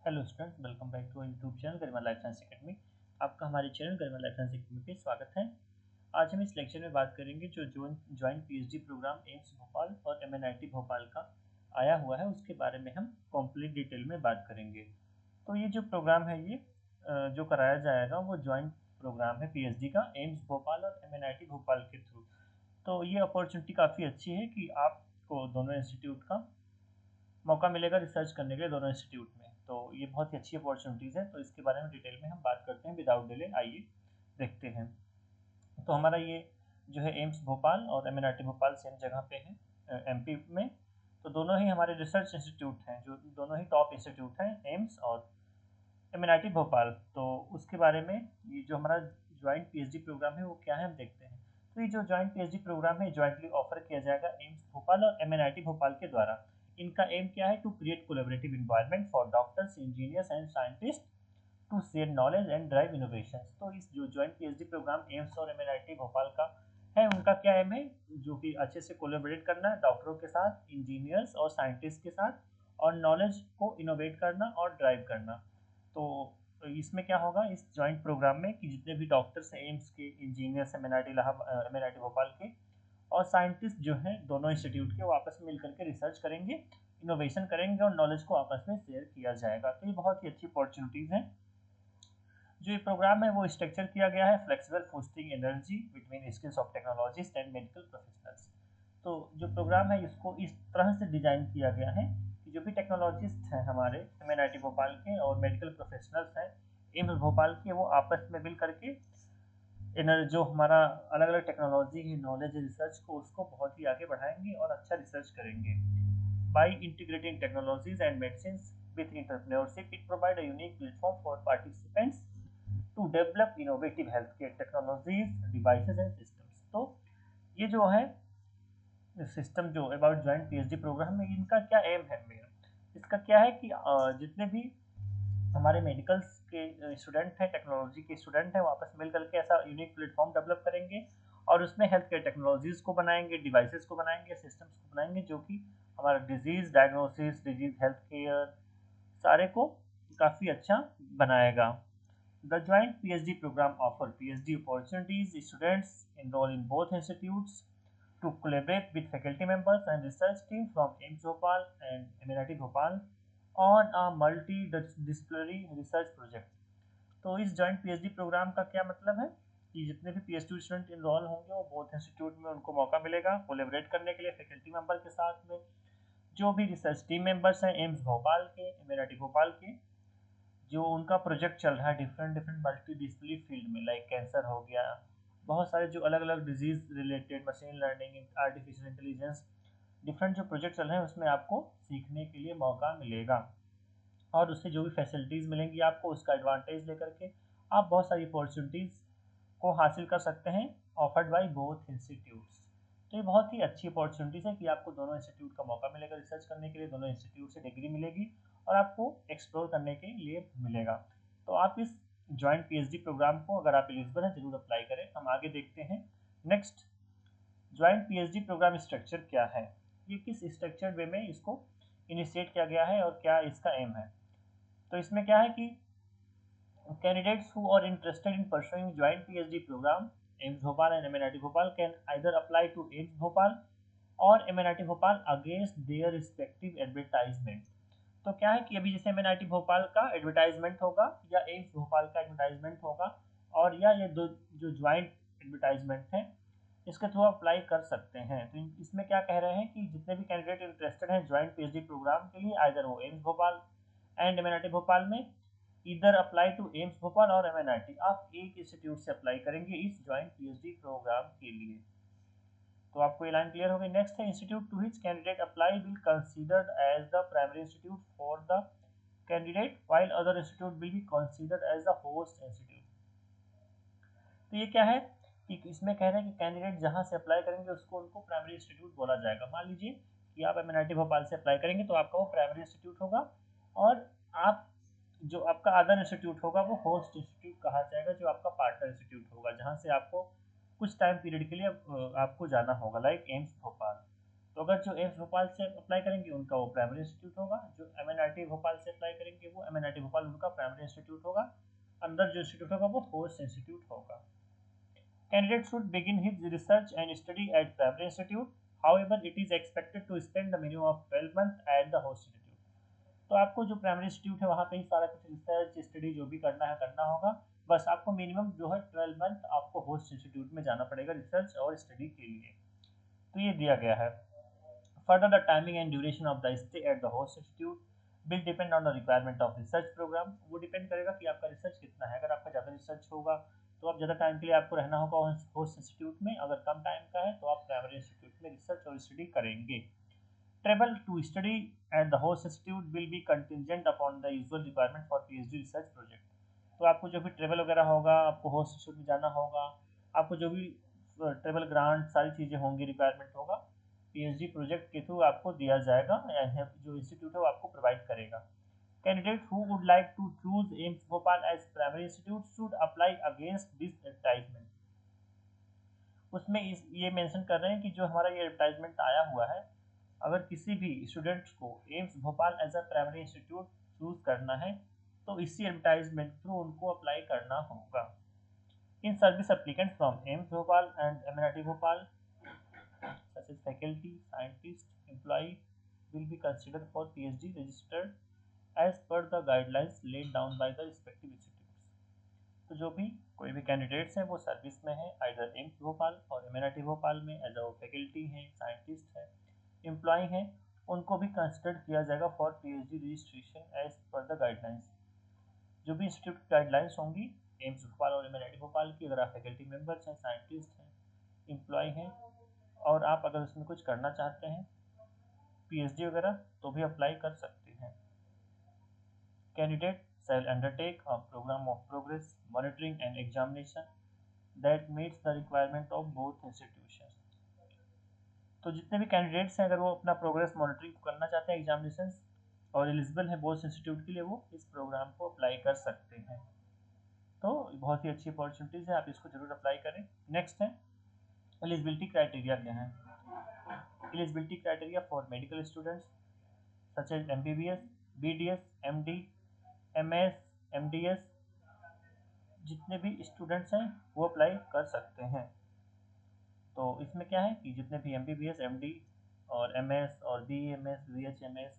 Hello students, welcome back to YouTube channel Garima life science academy. आपका हमारे channel Garima life science academy पे स्वागत है। आज हम इस लेक्चर में बात करेंगे जो joint PhD program AIIMS Bhopal और एमएनआईटी भोपाल का आया हुआ है, उसके बारे में हम कंप्लीट डिटेल में बात करेंगे। तो ये जो प्रोग्राम है ये जो कराया जाएगा वो ज्वाइंट प्रोग्राम है पीएचडी का एम्स भोपाल और एमएनआईटी भोपाल के थ्रू। तो ये अपॉर्चुनिटी काफ़ी अच्छी है कि आपको दोनों इंस्टीट्यूट का मौका मिलेगा रिसर्च करने के लिए दोनों इंस्टीट्यूट में। तो ये बहुत ही अच्छी अपॉर्चुनिटीज़ है, तो इसके बारे में डिटेल में हम बात करते हैं विदाउट डिले। आइए देखते हैं। तो हमारा ये जो है एम्स भोपाल और एमएनआईटी भोपाल सेम जगह पे है एमपी में। तो दोनों ही हमारे रिसर्च इंस्टीट्यूट हैं, जो दोनों ही टॉप इंस्टीट्यूट हैं, एम्स और एमएनआईटी भोपाल। तो उसके बारे में ये जो हमारा ज्वाइंट पीएचडी प्रोग्राम है वो क्या है हम देखते हैं। तो ये जो ज्वाइंट पीएचडी प्रोग्राम है ज्वाइंटली ऑफर किया जाएगा एम्स भोपाल और एमएनआईटी भोपाल के द्वारा। इनका एम क्या है? To create collaborative environment for doctors, engineers and scientist to share knowledge and drive innovation. तो इस जो ज्वाइंट पीएचडी प्रोग्राम एम्स और एमएनआईटी भोपाल का है, उनका क्या एम है? जो कि अच्छे से कोलैबोरेट करना डॉक्टरों के साथ, इंजीनियर्स और साइंटिस्ट के साथ, और नॉलेज को इनोवेट करना और ड्राइव करना। तो इसमें क्या होगा इस जॉइंट प्रोग्राम में कि जितने भी डॉक्टर्स हैं एम्स के, इंजीनियर्स एमएनआईटी भोपाल के और साइंटिस्ट जो हैं दोनों इंस्टीट्यूट के, वो आपस में मिलकर के रिसर्च करेंगे, इनोवेशन करेंगे और नॉलेज को आपस में शेयर किया जाएगा। तो ये बहुत ही अच्छी अपॉर्चुनिटीज़ हैं। जो ये प्रोग्राम है वो स्ट्रक्चर किया गया है flexible fostering energy between skills of technologist and medical professionals. तो जो प्रोग्राम है इसको इस तरह से डिजाइन किया गया है कि जो भी टेक्नोलॉजिस्ट हैं हमारे एमएनआईटी भोपाल के और मेडिकल प्रोफेशनल्स हैं एम्स भोपाल के, वो आपस में मिल करके जो हमारा अलग अलग टेक्नोलॉजी है, नॉलेज है, रिसर्च को उसको बहुत ही आगे बढ़ाएंगे और अच्छा रिसर्च करेंगे। By integrating technologies and medicine with entrepreneurship, it provide a unique platform for participants to develop innovative healthcare technologies, devices and systems। तो ये जो है सिस्टम जो अबाउट ज्वाइंट पीएचडी प्रोग्राम में, इनका क्या एम है मेरा? इसका क्या है कि जितने भी हमारे मेडिकल्स के स्टूडेंट हैं, टेक्नोलॉजी के स्टूडेंट हैं, वापस मिल करके ऐसा यूनिक प्लेटफॉर्म डेवलप करेंगे और उसमें हेल्थ केयर टेक्नोलॉजीज को बनाएंगे, डिवाइसेस को बनाएंगे, सिस्टम्स को बनाएंगे, जो कि हमारा disease diagnosis, disease health care सारे को काफ़ी अच्छा बनाएगा। The joint PhD program offer PhD opportunities students enroll in both institutes to collaborate with faculty members and research team from AIIMS Bhopal and MNIT Bhopal on a multidisciplinary research project। तो इस joint PhD programme का क्या मतलब है कि जितने भी PhD student enrol होंगे वो बोथ इंस्टीट्यूट में उनको मौका मिलेगा कोलेबरेट करने के लिए फैकल्टी मेंबर के साथ में। जो भी रिसर्च टीम मेंबर्स हैं एम्स भोपाल के, एमएनआईटी भोपाल के, जो उनका प्रोजेक्ट चल रहा है different different multi disciplinary field में, लाइक कैंसर हो गया, बहुत सारे जो अलग अलग disease related, machine learning, artificial intelligence, different जो प्रोजेक्ट चल रहे हैं उसमें आपको सीखने के लिए मौका मिलेगा और उससे जो भी फैसिलिटीज़ मिलेंगी आपको उसका एडवांटेज लेकर के आप बहुत सारी अपॉर्चुनिटीज़ को हासिल कर सकते हैं ऑफर्ड बाय बोथ इंस्टीट्यूट्स। तो ये बहुत ही अच्छी अपॉर्चुनिटीज़ है कि आपको दोनों इंस्टीट्यूट का मौका मिलेगा रिसर्च करने के लिए, दोनों इंस्टीट्यूट से डिग्री मिलेगी और आपको एक्सप्लोर करने के लिए मिलेगा। तो आप इस जॉइंट पीएचडी प्रोग्राम को अगर आप एलिजिबल हैं जरूर अप्लाई करें। हम आगे देखते हैं next. Joint PhD program structure क्या है, ये किस स्ट्रक्चर्ड वे में इसको इनिशिएट किया गया है और क्या इसका एम है। तो इसमें क्या है कि candidates who are interested in pursuing joint PhD program AIIMS Bhopal and MNIT Bhopal can either apply to AIIMS Bhopal और MNIT Bhopal against their respective advertisement। तो क्या है कि अभी जैसे MNIT भोपाल का एडवर्टाइजमेंट होगा या एम्स भोपाल का एडवर्टाइजमेंट होगा, और या ये दो जो ज्वाइंट एडवर्टाइजमेंट है इसके थ्रू अप्लाई कर सकते हैं। तो इसमें क्या कह रहे हैं कि जितने भी कैंडिडेट इंटरेस्टेड हैं ज्वाइंट पीएचडी प्रोग्राम के लिए, आइदर वो AIIMS Bhopal and MNIT Bhopal में, इधर अप्लाई टू एम्स भोपाल और एमएनआईटी, आप एक इंस्टीट्यूट से अप्लाई करेंगे इस ज्वाइंट पीएचडी प्रोग्राम के लिए। तो आपको ये लाइन क्लियर हो गई। नेक्स्ट है institute to which candidate apply will considered as the primary institute for the candidate while other institute will be considered as the host institute. तो ये क्या है कि इसमें कह रहे हैं कि कैंडिडेट जहां से अप्लाई करेंगे उसको उनको प्राइमरी इंस्टीट्यूट बोला जाएगा। मान लीजिए कि आप एमएनआईटी भोपाल से अप्लाई करेंगे तो आपका वो प्राइमरी इंस्टीट्यूट होगा, और आप जो आपका अदर इंस्टीट्यूट होगा वो होस्ट इंस्टीट्यूट कहा जाएगा, जो आपका पार्टनर इंस्टीट्यूट होगा, जहाँ से आपको कुछ टाइम पीरियड के लिए आपको जाना होगा, लाइक एम्स भोपाल। तो अगर जो एम्स भोपाल से अप्लाई करेंगे उनका वो प्राइमरी इंस्टीट्यूट होगा, जो MNRT भोपाल से अप्लाई करेंगे वो MNRT भोपाल उनका प्राइमरी इंस्टीट्यूट होगा, अंदर जो इंस्टीट्यूट होगा वो होस्ट इंस्टीट्यूट होगा। Candidate should begin his research and study at primary institute. However, it is expected to spend the minimum of 12 months at the host institute. तो आपको जो प्राइमरी इंस्टीट्यूट है वहाँ पे ही सारा कुछ रिसर्च स्टडी जो भी करना है करना होगा। बस आपको मिनिमम जो है 12 मंथ आपको होस्ट इंस्टीट्यूट में जाना पड़ेगा रिसर्च और स्टडी के लिए। तो ये दिया गया है। Further the timing and duration of the stay at the host institute will depend on the requirement of research program. वो डिपेंड करेगा कि आपका रिसर्च कितना है। अगर आपका ज़्यादा रिसर्च होगा तो आप ज़्यादा टाइम के लिए आपको रहना होगा होस्ट इंस्टीट्यूट में। अगर कम टाइम का है तो आप प्राइमरी इंस्टीट्यूट में रिसर्च और स्टडी करेंगे। Travel to study at the host institute will be contingent upon the usual requirement for PhD research project। तो आपको जो भी ट्रेवल वगैरह होगा, आपको होस्ट इंस्टीट्यूट में जाना होगा, आपको जो भी ट्रेवल ग्रांट सारी चीज़ें होंगी, रिक्वायरमेंट होगा, पीएचडी प्रोजेक्ट के थ्रू आपको दिया जाएगा, जो इंस्टीट्यूट है वो आपको प्रोवाइड करेगा। Candidate who would like to choose AIIMS Bhopal as primary institute should apply against this advertisement. उसमें ये मेंशन कर रहे हैं कि जो हमारा ये एडवर्टाइजमेंट आया हुआ है, अगर किसी भी स्टूडेंट्स को AIIMS Bhopal as a primary institute choose करना है तो इसी एडवर्टाइजमेंट थ्रू उनको अप्लाई करना होगा। In service applicants from AIIMS Bhopal and MNRT Bhopal such as faculty, scientist, employee will be considered for PhD registered as per the guidelines laid down by the respective institutes। तो जो भी कोई भी candidates हैं वो सर्विस में है आइदर एम्स भोपाल और MNRT भोपाल में, एज अ फैकल्टी हैं, साइंटिस्ट हैं, एम्प्लॉय हैं, उनको भी कंसिडर किया जाएगा for PhD registration as per the guidelines. जो भी इंस्टीट्यूट गाइडलाइंस होंगी एम्स भोपाल और MNRT भोपाल की, अगर आप फैकल्टी मेंबर्स हैं, साइंटिस्ट हैं, एम्प्लॉय हैं और आप अगर उसमें कुछ करना चाहते हैं पीएचडी वगैरह तो भी अप्लाई कर सकते हैं। Candidate shall undertake a program of progress monitoring and examination that meets the requirement of both institutions। तो जितने भी कैंडिडेट्स हैं अगर वो अपना प्रोग्रेस मॉनिटरिंग करना चाहते हैं एग्जामिनेशन और एलिजिबल है बोथ इंस्टीट्यूट के लिए, वो इस प्रोग्राम को अप्लाई कर सकते हैं। तो बहुत ही अच्छी अपॉर्चुनिटीज़ है, आप इसको जरूर अप्लाई करें। नेक्स्ट है एलिजिबिलिटी क्राइटेरिया क्या है। Eligibility criteria for medical students such as MBBS, BDS, MD, MS, MDS, जितने भी स्टूडेंट्स हैं वो अप्लाई कर सकते हैं। तो इसमें क्या है कि जितने भी MBBS, MD और MS और BMS, VHMS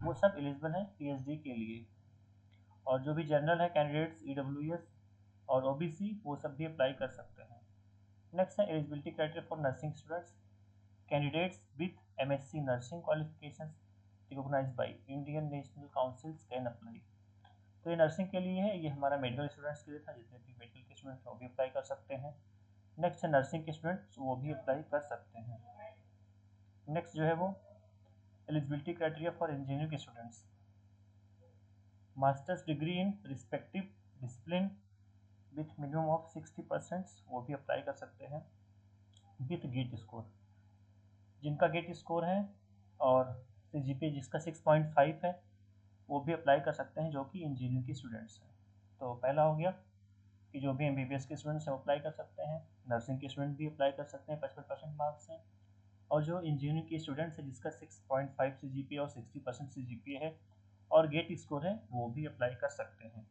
वो सब एलिजिबल हैं PhD के लिए। और जो भी जनरल है कैंडिडेट्स EWS और OBC वो सब भी अप्लाई कर सकते हैं। नेक्स्ट है eligibility criteria for nursing students. Candidates with MSc nursing qualifications recognised by Indian national councils can apply. तो ये नर्सिंग के लिए है, ये हमारा मेडिकल स्टूडेंट्स के लिए था, जितने भी मेडिकल के स्टूडेंट्स वो भी अप्लाई कर सकते हैं। नेक्स्ट है नर्सिंग के स्टूडेंट्स वो भी अप्लाई कर सकते हैं। नेक्स्ट जो है वो एलिजिबिलिटी क्राइटेरिया फॉर इंजीनियरिंग के students, masters degree in respective discipline with minimum of 60% वो भी अप्लाई कर सकते हैं विथ गेट स्कोर। जिनका गेट स्कोर है और CGPA जिसका 6.5 है वो भी अप्लाई कर सकते हैं, जो कि इंजीनियरिंग के स्टूडेंट्स हैं। तो पहला हो गया कि जो भी MBBS के स्टूडेंट्स हैं वो अप्लाई कर सकते हैं, नर्सिंग के स्टूडेंट भी अप्लाई कर सकते हैं 55% मार्क्स हैं, और जो इंजीनियरिंग के स्टूडेंट्स हैं जिसका 6.5 CGPA और 60% CGPA है और गेट स्कोर है वो भी अप्लाई कर सकते हैं।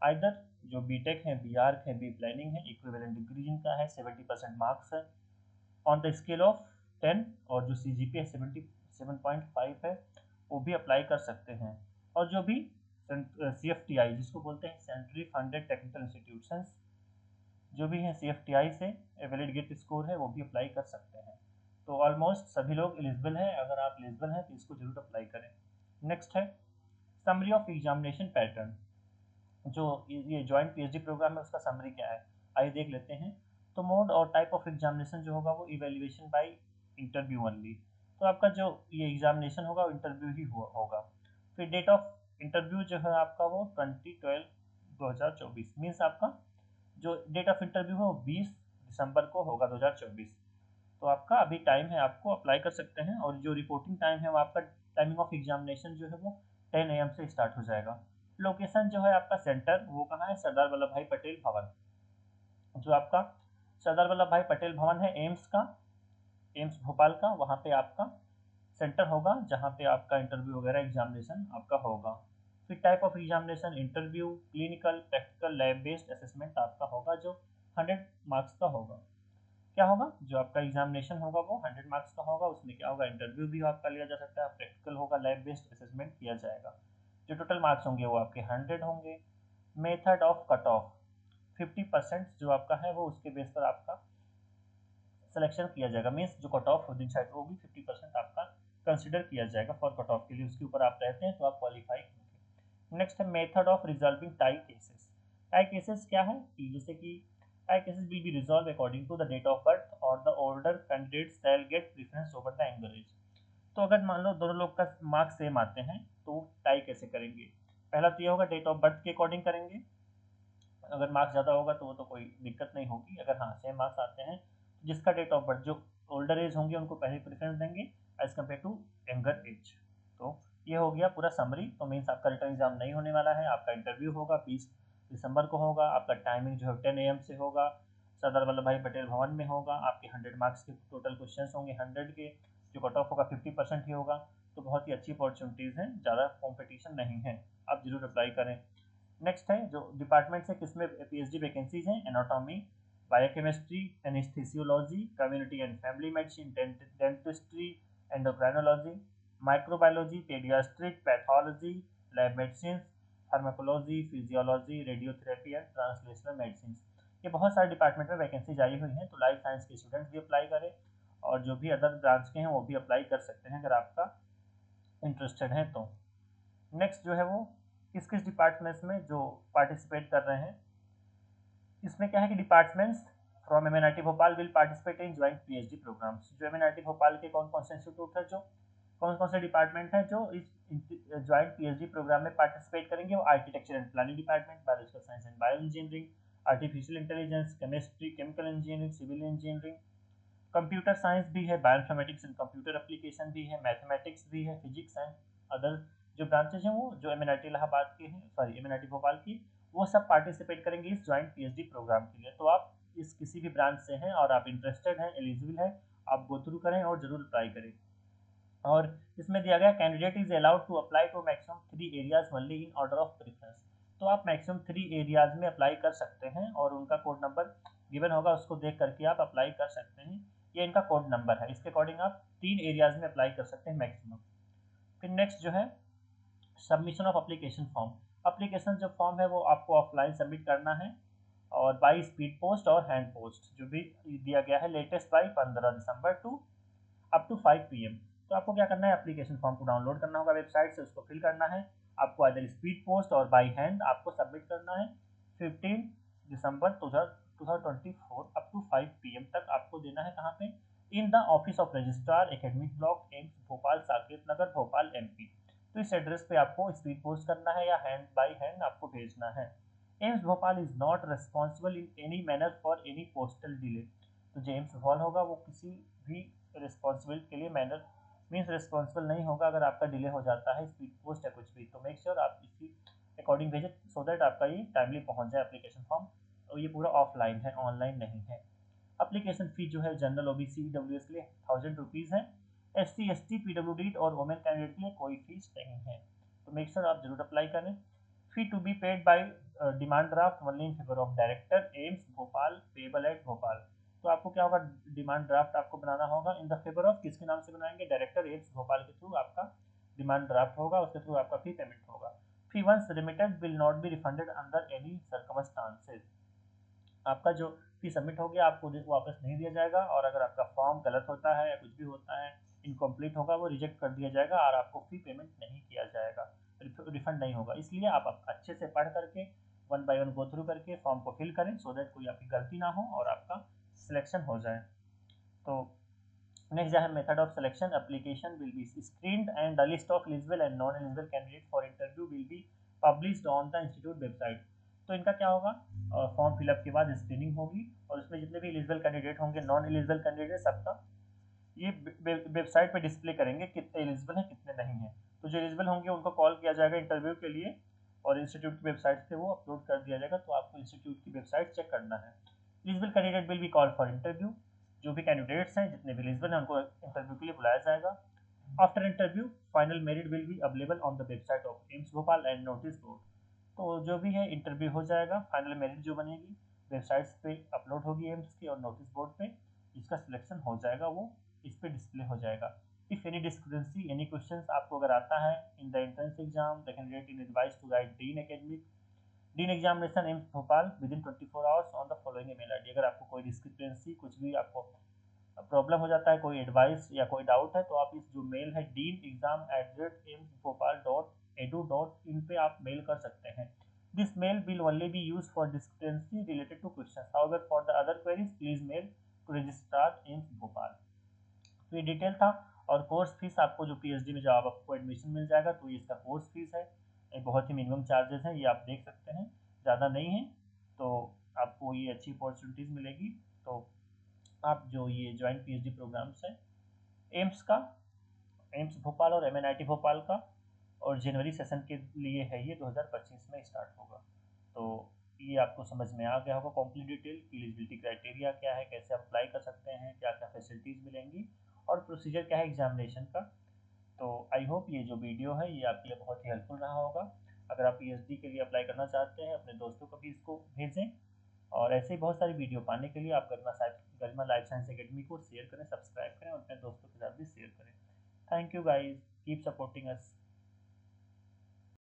आइदर जो BTech है, BArch है, B प्लानिंग है, इक्विवेलेंट डिग्री जिनका है 70% मार्क्स है ऑन द स्केल ऑफ 10 और जो CGPA 77.5 है वो भी अप्लाई कर सकते हैं। और जो भी CFTI जिसको बोलते हैं सेंट्रली फंडेड टेक्निकल इंस्टीट्यूशंस, जो भी हैं CFTI से वैलिड गेट स्कोर है वो भी अप्लाई कर सकते हैं। तो ऑलमोस्ट सभी लोग एलिजिबल हैं, अगर आप एलिजिबल हैं तो इसको जरूर अप्लाई करें। नेक्स्ट है समरी ऑफ एग्जामिनेशन पैटर्न। जो ये जॉइंट PhD प्रोग्राम है उसका समरी क्या है आइए देख लेते हैं। तो मोड और टाइप ऑफ एग्जामिनेशन जो होगा वो इवेल्युएशन बाय इंटरव्यू ओनली। तो आपका जो ये एग्जामिनेशन होगा वो इंटरव्यू ही होगा। फिर डेट ऑफ इंटरव्यू जो है आपका वो 20/12/2024 मीन्स आपका जो डेट ऑफ इंटरव्यू है वो 20 दिसंबर को होगा 2024। तो आपका अभी टाइम है, आपको अप्लाई कर सकते हैं। और जो रिपोर्टिंग टाइम है वो आपका टाइमिंग ऑफ एग्जामिनेशन जो है वो 10 AM से स्टार्ट हो जाएगा। लोकेशन जो है आपका सेंटर वो कहाँ है, सरदार वल्लभ भाई पटेल भवन। जो आपका सरदार वल्लभ भाई पटेल भवन है एम्स का, एम्स भोपाल का, वहाँ पे आपका सेंटर होगा जहाँ पे आपका इंटरव्यू वगैरह एग्जामिनेशन आपका होगा। फिर type of examination interview, clinical, practical, lab based assessment आपका होगा जो 100 मार्क्स का होगा। क्या होगा, जो आपका एग्जामिनेशन होगा वो 100 मार्क्स का होगा। उसमें क्या होगा, इंटरव्यू भी आपका लिया जा सकता है, प्रैक्टिकल होगा, लैब बेस्ड असेसमेंट किया जाएगा। जो टोटल मार्क्स होंगे वो आपके 100 होंगे। मेथड ऑफ कट ऑफ 50% जो आपका है वो उसके बेस पर आपका सिलेक्शन किया जाएगा। मीन्स जो कट ऑफ डिसाइड होगी 50% आपका कंसिडर किया जाएगा फॉर कट ऑफ के लिए, उसके ऊपर आप रहते हैं तो आप क्वालिफाई होंगे। नेक्स्ट है method of resolving tie cases. Tie cases क्या है कि जैसे कि tie cases will be resolve according to the date of birth और the older candidate shall get preference over the younger age. तो अगर मान लो दोनों लोग का मार्क्स सेम आते हैं तो टाई कैसे करेंगे। पहला तो ये होगा डेट ऑफ बर्थ के अकॉर्डिंग करेंगे। अगर मार्क्स ज़्यादा होगा तो वो तो कोई दिक्कत नहीं होगी। अगर हाँ सेम मार्क्स आते हैं तो जिसका डेट ऑफ बर्थ जो ओल्डर एज होंगे उनको पहले प्रेफरेंस देंगे as compare to younger age. तो ये हो गया पूरा समरी। तो मीन्स आपका रिटर्न एग्जाम नहीं होने वाला है, आपका इंटरव्यू होगा 20 दिसंबर को होगा। आपका टाइमिंग जो है 10 AM से होगा, सरदार वल्लभ भाई पटेल भवन में होगा। आपके 100 मार्क्स के टोटल क्वेश्चन होंगे 100 के, जो कट ऑफ होगा 50% ही होगा। तो बहुत ही अच्छी अपॉर्चुनिटीज़ हैं, ज़्यादा कॉम्पिटिशन नहीं है, आप जरूर अप्लाई करें। नेक्स्ट है जो डिपार्टमेंट से किसमें PhD वैकेंसीज हैं, anatomy, biochemistry, anaesthesiology, community and family medicine, dentistry, endocrinology, microbiology, paediatric, pathology, lab medicine, pharmacology, physiology, radiotherapy and translational medicine. ये बहुत सारे डिपार्टमेंट में वैकेंसीज आई हुई हैं। तो लाइफ साइंस के स्टूडेंट्स भी अप्लाई करें और जो भी अदर ब्रांच के हैं वो भी अप्लाई कर सकते हैं अगर आपका इंटरेस्टेड है तो। नेक्स्ट जो है वो किस किस डिपार्टमेंट्स में जो पार्टिसिपेट कर रहे हैं, इसमें क्या है कि departments from MNIT Bhopal will participate in joint PhD programs. जो MNIT भोपाल के कौन कौन से इंस्टीट्यूट है, जो कौन कौन से डिपार्टमेंट है जो इस ज्वाइंट PhD प्रोग्राम में पार्टिसिपेट करेंगे, वो architecture and planning department, biological science and bio engineering, artificial intelligence, chemistry, chemical engineering, civil engineering, computer science भी है, बायोइन्फॉर्मेटिक्स एंड कंप्यूटर एप्लीकेशन भी है, मैथमेटिक्स भी है, फिजिक्स एंड अदर जो ब्रांचेज हैं वो जो MNIT इलाहाबाद के हैं, सॉरी MNIT भोपाल की, वो सब पार्टिसिपेट करेंगे इस ज्वाइंट PhD प्रोग्राम के लिए। तो आप इस किसी भी ब्रांच से हैं और आप इंटरेस्टेड हैं, एलिजिबल हैं, आप गो थ्रू करें और जरूर अप्लाई करें। और इसमें दिया गया candidate is allowed to apply to maximum 3 areas only in order of preference. तो आप मैक्सिमम 3 एरियाज में अप्लाई कर सकते हैं और उनका कोड नंबर गिवन होगा, उसको देख करके आप अप्लाई कर सकते हैं। ये इनका कोड नंबर है, इसके अकॉर्डिंग आप 3 एरियाज में अप्लाई कर सकते हैं मैक्सिमम। फिर नेक्स्ट जो है submission of application form. Application जो फॉर्म है वो आपको ऑफलाइन सबमिट करना है और बाई स्पीड पोस्ट और हैंड पोस्ट, जो भी दिया गया है latest by 15 December to up to 5 PM। तो आपको क्या करना है, एप्लीकेशन फॉर्म को डाउनलोड करना होगा वेबसाइट से, उसको फिल करना है। आपको अदर स्पीड पोस्ट और बाई हैंड आपको सबमिट करना है 15 दिसंबर 2024 अप टू 5 PM तक आपको देना है। कहाँ पे, in the office of registrar academic block AIIMS Bhopal Saket Nagar Bhopal MP। तो इस एड्रेस पे आपको स्पीड पोस्ट करना है या हैंड बाई हैंड आपको भेजना है। AIIMS Bhopal is not responsible in any manner for any postal delay. तो जो एम्स भोपाल होगा वो किसी भी रिस्पॉन्सिबिलिटी के लिए मैनर मीन्स रिस्पॉन्सिबल नहीं होगा अगर आपका डिले हो जाता है स्पीड पोस्ट या कुछ भी। तो मेक श्योर आप इसी अकॉर्डिंग भेजें सो दैट आपका ये टाइमली पहुंच जाए एप्लीकेशन फॉर्म। और ये पूरा ऑफलाइन है, ऑनलाइन नहीं है। एप्लीकेशन फी जो है जनरल OBC EWS के लिए 1000 रुपीज़ है। SC ST PWD और वोमेन कैंडिडेट के लिए कोई फीस नहीं है। तो मेक श्योर आप जरूर अप्लाई करें। Fee to be paid by demand draft only in favour of director AIIMS Bhopal payable at Bhopal. तो आपको क्या होगा, डिमांड ड्राफ्ट आपको बनाना होगा इन द फेवर ऑफ, किसके नाम से बनाएंगे, डायरेक्टर एम्स भोपाल के थ्रू आपका डिमांड ड्राफ्ट होगा, उसके थ्रू आपका फी पेमेंट होगा। Fee once remitted will not be refunded under any circumstances. आपका जो फी सबमिट हो गया आपको वापस नहीं दिया जाएगा, और अगर आपका फॉर्म गलत होता है या कुछ भी होता है इनकम्प्लीट होगा वो रिजेक्ट कर दिया जाएगा और आपको फी पेमेंट नहीं किया जाएगा, रिफंड नहीं होगा। इसलिए आप अच्छे से पढ़ करके 1 बाय 1 गो थ्रू करके फॉर्म को फिल करें सो दैट कोई आपकी गलती ना हो और आपका सिलेक्शन हो जाए। तो नेक्स्ट जो है method of selection, application will be screened and the list of eligible and non eligible candidate for interview will be published on the institute website. तो इनका क्या होगा, फॉर्म फिलअप के बाद स्क्रीनिंग होगी और उसमें जितने भी एलिजिबल कैंडिडेट होंगे, नॉन एलिजिबल कैंडिडेट सबका ये वेबसाइट पे डिस्प्ले करेंगे कितने एलिजिबल हैं कितने नहीं हैं। तो जो एलिजिबल होंगे उनको कॉल किया जाएगा इंटरव्यू के लिए और इंस्टीट्यूट की वेबसाइट से वो अपलोड कर दिया जाएगा। तो आपको इंस्टीट्यूट की वेबसाइट चेक करना है। Eligible candidate will be call for interview. जो भी कैंडिडेट्स हैं जितने भी एलिजिबल हैं उनको इंटरव्यू के लिए बुलाया जाएगा। After interview final merit will be available on the website of AIIMS Bhopal and notice board. तो जो भी है इंटरव्यू हो जाएगा, फाइनल मेरिट जो बनेगी वेबसाइट्स पे अपलोड होगी एम्स की और नोटिस बोर्ड पे, जिसका सिलेक्शन हो जाएगा वो इस पे डिस्प्ले हो जाएगा। If any discrepancy any question आपको अगर आता है in the entrance exam, they can rate in advice to guide dean academic dean examination AIIMS Bhopal within 24 hours on the following email ID. अगर आपको कोई डिस्क्रिपेंसी कुछ भी आपको प्रॉब्लम हो जाता है, कोई एडवाइस या कोई डाउट है, तो आप इस जो मेल है dean@amsbhopal.edu.in पे आप मेल कर सकते हैं। This mail will only be used for discrepancy related to questions. However, for the other queries, please mail to registrar AIIMS Bhopal. तो ये डिटेल था। और कोर्स फीस आपको जो पीएचडी में जब आपको एडमिशन मिल जाएगा तो ये इसका कोर्स फीस है। ये बहुत ही मिनिमम चार्जेस हैं, ये आप देख सकते हैं, ज़्यादा नहीं है। तो आपको ये अच्छी अपॉर्चुनिटीज़ मिलेगी। तो आप जो ये ज्वाइंट पीएचडी प्रोग्राम्स हैं एम्स का, एम्स भोपाल और एमएनआईटी भोपाल का, और जनवरी सेशन के लिए है ये 2025 में स्टार्ट होगा। तो ये आपको समझ में आ गया होगा कंप्लीट डिटेल, एलिजिबिलिटी क्राइटेरिया क्या है, कैसे अप्लाई कर सकते हैं, क्या क्या फैसिलिटीज़ मिलेंगी और प्रोसीजर क्या है एग्जामिनेशन का। तो आई होप ये जो वीडियो है ये आपके लिए बहुत ही हेल्पफुल रहा होगा। अगर आप पीएचडी के लिए अप्लाई करना चाहते हैं अपने दोस्तों को भी इसको भेजें। और ऐसे ही बहुत सारी वीडियो पाने के लिए आप गरिमा लाइफ साइंस एकेडमी को शेयर करें, सब्सक्राइब करें और अपने दोस्तों के साथ भी शेयर करें। Thank you guys, keep supporting us.